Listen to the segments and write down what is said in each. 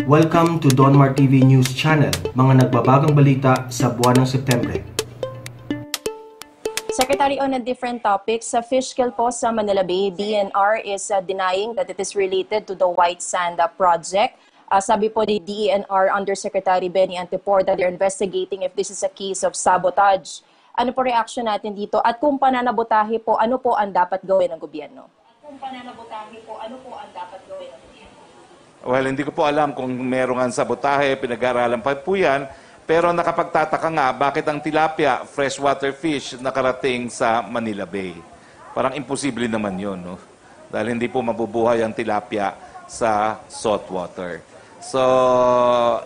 Welcome to Donmar TV News Channel, mga nagbabagang balita sa buwan ng Setyembre. Secretary, on a different topic, sa fish kill po sa Manila Bay, DENR is denying that it is related to the White Sand project. Sabi po ni DENR Undersecretary Benny Antipor that they're investigating if this is a case of sabotage. Ano po reaction natin dito? At kung pananabotahe po, ano po ang dapat gawin ng gobyerno? Well, hindi ko po alam kung meron ang sabotahe, pinag-aaralan pa po yan. Pero nakapagtataka nga, bakit ang tilapia, freshwater fish, nakarating sa Manila Bay? Parang imposible naman yun, no? Dahil hindi po mabubuhay ang tilapia sa saltwater. So,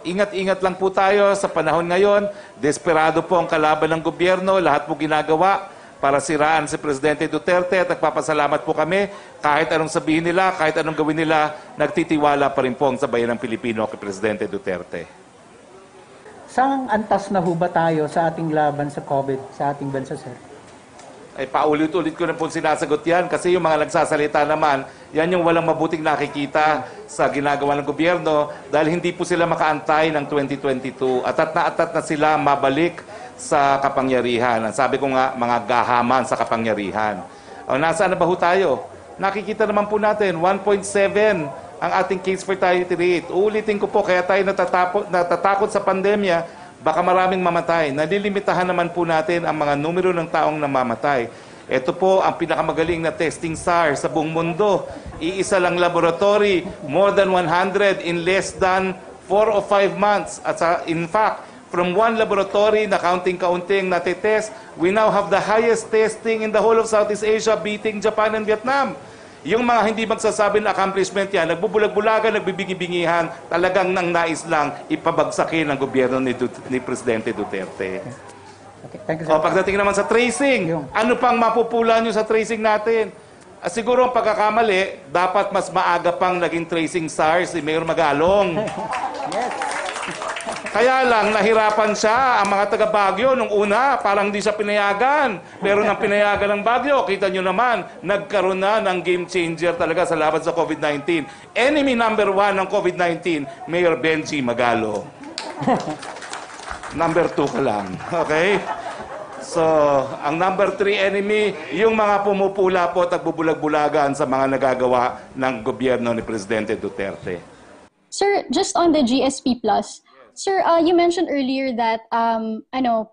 ingat-ingat lang po tayo sa panahon ngayon. Desperado po ang kalaban ng gobyerno. Lahat po ginagawa para siraan si Presidente Duterte at nagpapasalamat po kami. Kahit anong sabihin nila, kahit anong gawin nila, nagtitiwala pa rin po ang sabayan ng Pilipino kay Presidente Duterte. Saan antas na ho ba tayo sa ating laban sa COVID sa ating bansa, sir? Ay paulit-ulit ko na po sinasagot yan kasi yung mga nagsasalita naman, yan yung walang mabuting nakikita sa ginagawa ng gobyerno dahil hindi po sila makaantay ng 2022. Atat na sila mabalik sa kapangyarihan. Sabi ko nga, mga gahaman sa kapangyarihan. O, nasaan na ba ho tayo? Nakikita naman po natin, 1.7 ang ating case fatality rate. Uulitin ko po, kaya tayo natatakot sa pandemya, baka maraming mamatay. Nalilimitahan naman po natin ang mga numero ng taong namamatay. Ito po ang pinakamagaling na testing SARS sa buong mundo. Iisa lang laboratory, more than 100 in less than 4 or 5 months. At in fact, from one laboratory na kaunting-kaunting natitest, we now have the highest testing in the whole of Southeast Asia, beating Japan and Vietnam. Yung mga hindi magsasabi na accomplishment yan, nagbubulag-bulagan, nagbibingi-bingihan, talagang nang nais lang ipabagsakin ang gobyerno ni Presidente Duterte. Okay, thank you, sir. O pagdating naman sa tracing, ano pang mapupula nyo sa tracing natin? Siguro ang pagkakamali, dapat mas maaga pang naging tracing SARS si Mayor Magalong. Yes. Kaya lang, nahirapan siya, ang mga taga Baguio nung una, parang hindi siya pinayagan. Pero nang pinayagan ng Baguio, kita nyo naman, nagkaroon na ng game changer talaga sa laban sa COVID-19. Enemy number 1 ng COVID-19, Mayor Benji Magalo. Number 2 ka lang, okay? So, ang number 3 enemy, yung mga pumupula po at nagbubulag-bulagan sa mga nagagawa ng gobyerno ni Presidente Duterte. Sir, just on the GSP Plus, sir, you mentioned earlier that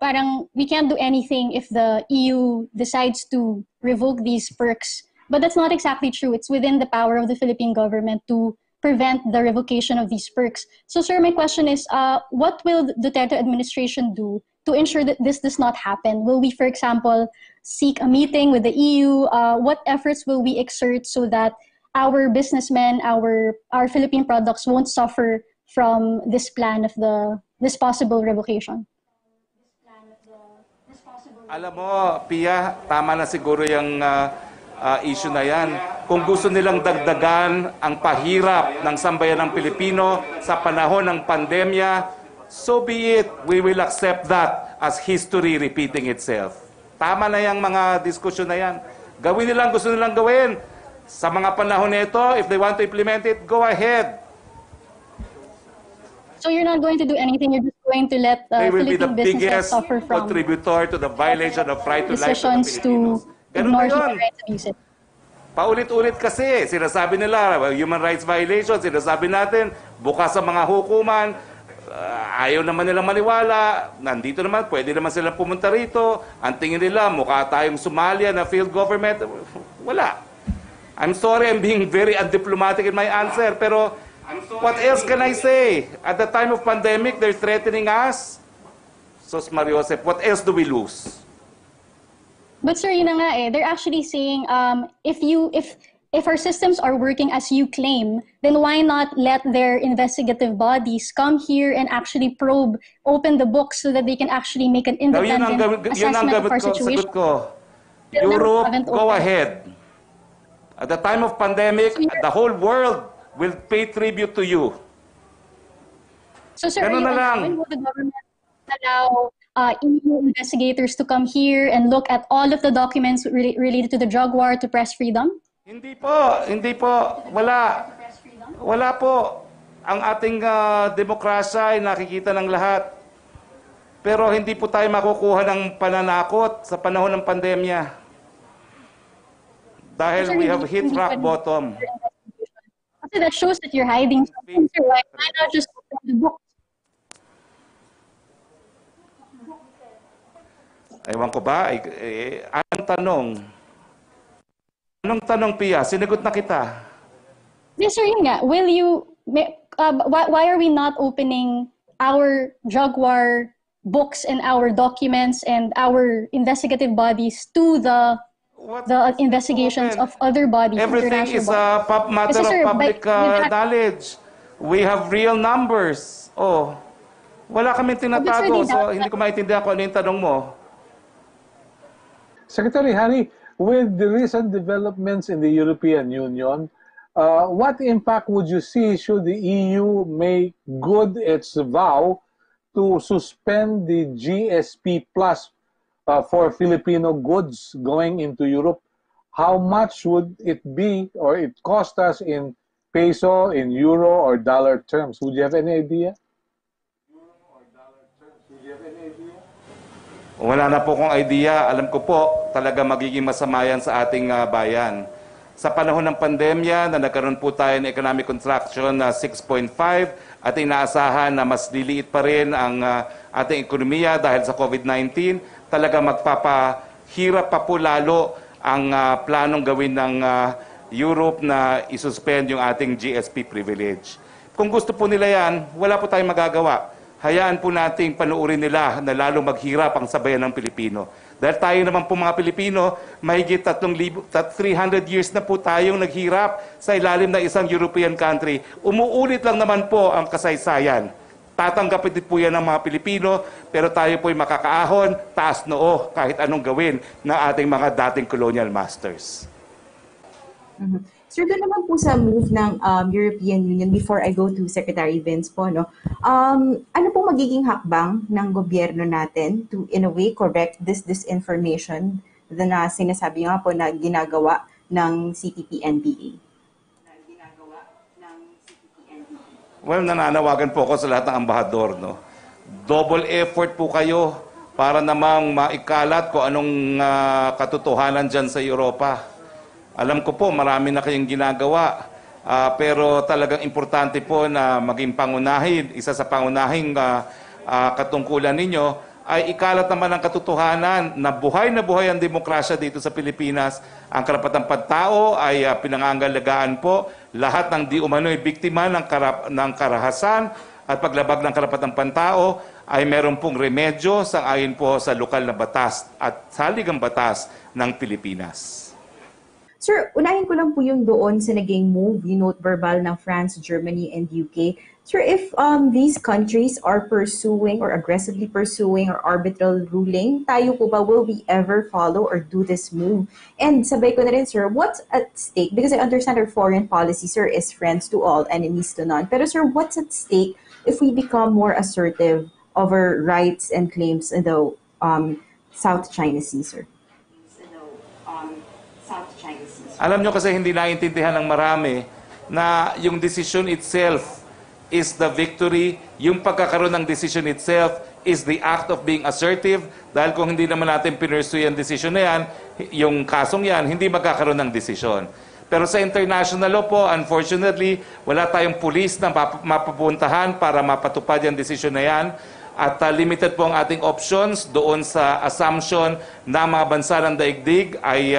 parang we can't do anything if the EU decides to revoke these perks. But that's not exactly true. It's within the power of the Philippine government to prevent the revocation of these perks. So, sir, my question is, what will the Duterte administration do to ensure that this does not happen? Will we, for example, seek a meeting with the EU? What efforts will we exert so that our businessmen, our Philippine products won't suffer from this plan of this possible revocation? Alam mo, Pia, tama na siguro yung issue na yan. Kung gusto nilang dagdagan ang pahirap ng sambayan ng Pilipino sa panahon ng pandemya, so be it. We will accept that as history repeating itself. Tama na yung mga diskusyon na yan. Gawin nilang gusto nilang gawin. Sa mga panahon nito, if they want to implement it, go ahead. So you're not going to do anything, you're just going to let Philippine businesses suffer from contributor to the violation of right to life of the decisions to ignore human rights abuses. Paulit-ulit kasi, sinasabi nila, human rights violation, sinasabi natin, bukas sa mga hukuman, ayaw naman nilang maniwala, nandito naman, pwede naman silang pumunta rito, ang tingin nila, mukha tayong Somalia na field government, wala. I'm sorry, I'm being very undiplomatic in my answer, pero what else can I say? At the time of pandemic, they're threatening us. Sos Mariosep, what else do we lose? But sir, yun na nga eh. They're actually saying, if our systems are working as you claim, then why not let their investigative bodies come here and actually probe, open the books so that they can actually make an independent assessment of our situation? Europe, go ahead. At the time of pandemic, the whole world will pay tribute to you. So sir, when will the government allow EU investigators to come here and look at all of the documents related to the drug war to press freedom? Hindi po, wala. Wala po. ang ating demokrasya ay nakikita ng lahat. Pero hindi po tayo makukuha ng pananakot sa panahon ng pandemya. Dahil we have hit rock bottom. Kasi that shows that you're hiding something, sir. Why not just open the book? Ewan ko ba? Anong tanong, Pia? Sinagot na kita. Yes, sir, yun nga. Will you, why are we not opening our drug war books and our documents and our investigative bodies to the investigations of other bodies? Everything is a matter of public knowledge. We have real numbers. Oh, wala kaming tinatago, so hindi ko maintindihan kung ano yung tanong mo. Secretary Hani, with the recent developments in the European Union, what impact would you see should the EU make good its vow to suspend the GSP Plus for Filipino goods going into Europe? How much would it be or it cost us in peso, in euro, or dollar terms? Would you have any idea? Wala na po kong idea. Alam ko po, talaga magiging masama yan sa ating bayan. Sa panahon ng pandemya, na nagkaroon po tayo ng economic contraction na 6.5 at inaasahan na mas liliit pa rin ang ating ekonomiya dahil sa COVID-19, talaga magpapahirap pa po lalo ang planong gawin ng Europe na isuspend yung ating GSP privilege. Kung gusto po nila yan, wala po tayong magagawa. Hayaan po nating panuurin nila na lalo maghirap ang sabayan ng Pilipino. Dahil tayo naman po mga Pilipino, mahigit 300 years na po tayong naghirap sa ilalim ng isang European country. Umuulit lang naman po ang kasaysayan. Tatanggapin din po yan ng mga Pilipino, pero tayo po'y makakaahon, taas noo, kahit anong gawin ng ating mga dating colonial masters. Sir, doon naman po sa move ng European Union, before I go to Secretary Vince po, no, ano po magiging hakbang ng gobyerno natin to, in a way, correct this disinformation na sinasabi nga po na ginagawa ng CPP-NPA? Well, nananawagan po ako sa lahat ng ambahador. No? Double effort po kayo para namang maikalat kung anong katotohanan dyan sa Europa. Alam ko po, marami na kayong ginagawa, pero talagang importante po na maging pangunahin. Isa sa pangunahing katungkulan ninyo ay ikalat naman ang katotohanan na buhay ang demokrasya dito sa Pilipinas. Ang karapatang pantao ay pinangangalagaan po. Lahat ng di umano'y biktima ng karahasan at paglabag ng karapatang pantao ay meron pong remedyo sang-ayon po sa lokal na batas at saligang batas ng Pilipinas. Sir, unahin ko lang po yung doon sa naging move, yung note verbal ng France, Germany, and UK. Sir, if these countries are pursuing or aggressively pursuing or arbitral ruling, tayo po ba, will we ever follow or do this move? And sabay ko na rin, sir, what's at stake? Because I understand our foreign policy, sir, is friends to all, enemies to none. Pero sir, what's at stake if we become more assertive over rights and claims in the South China Sea, sir? Alam nyo kasi hindi naiintindihan ng marami na yung decision itself is the victory. Yung pagkakaroon ng decision itself is the act of being assertive. Dahil kung hindi naman natin pinursue yung decision na yan, yung kasong yan, hindi magkakaroon ng decision. Pero sa international law po, unfortunately, wala tayong pulis na mapupuntahan para mapatupad yung decision na yan. At limited po ang ating options doon sa assumption na mga bansa ng daigdig ay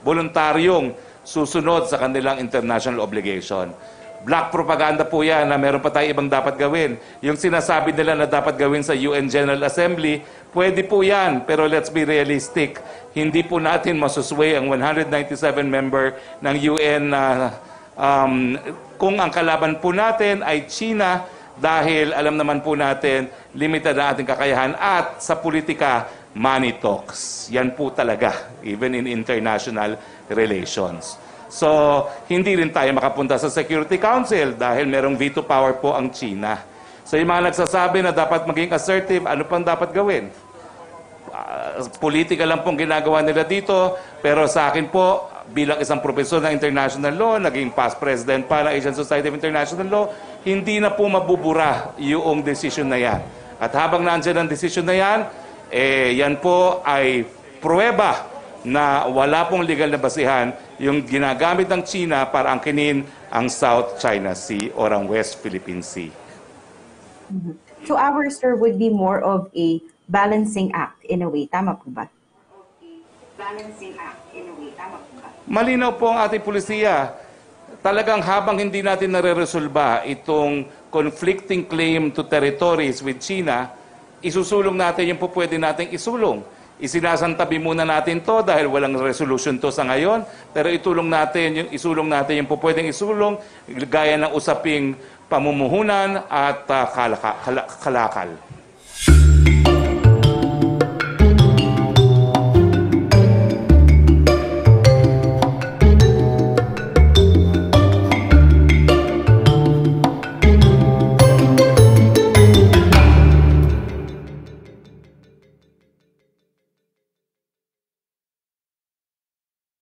voluntaryong susunod sa kanilang international obligation. Black propaganda po yan na meron pa tayo ibang dapat gawin. Yung sinasabi nila na dapat gawin sa UN General Assembly, pwede po yan, pero let's be realistic. Hindi po natin masusway ang 197 member ng UN kung ang kalaban po natin ay China, dahil alam naman po natin, limited ang ating kakayahan at sa politika, money talks. Yan po talaga, even in international relations. So, hindi rin tayo makapunta sa Security Council dahil merong veto power po ang China. So, yung mga nagsasabi na dapat maging assertive, ano pang dapat gawin? Politika lang pong ginagawa nila dito, pero sa akin po, bilang isang profesor ng international law, naging past president para Asian Society of International Law, hindi na po mabubura yung decision na yan. At habang nandiyan ang decision na yan, yan po ay pruweba na wala pong legal na basihan yung ginagamit ng China para angkinin ang South China Sea or ang West Philippine Sea. So ours, sir, would be more of a balancing act in a way. Tama po ba? Balancing act in a way. Tama po ba? Malinaw po ang ating pulisiya. Talagang habang hindi natin nare-resolba itong conflicting claim to territories with China, isusulong natin yung po pwede nating isulong. Isinasantabi muna natin to dahil walang resolution to sa ngayon, pero isulong natin yung po pwedeng isulong gaya ng usaping pamumuhunan at kalakal.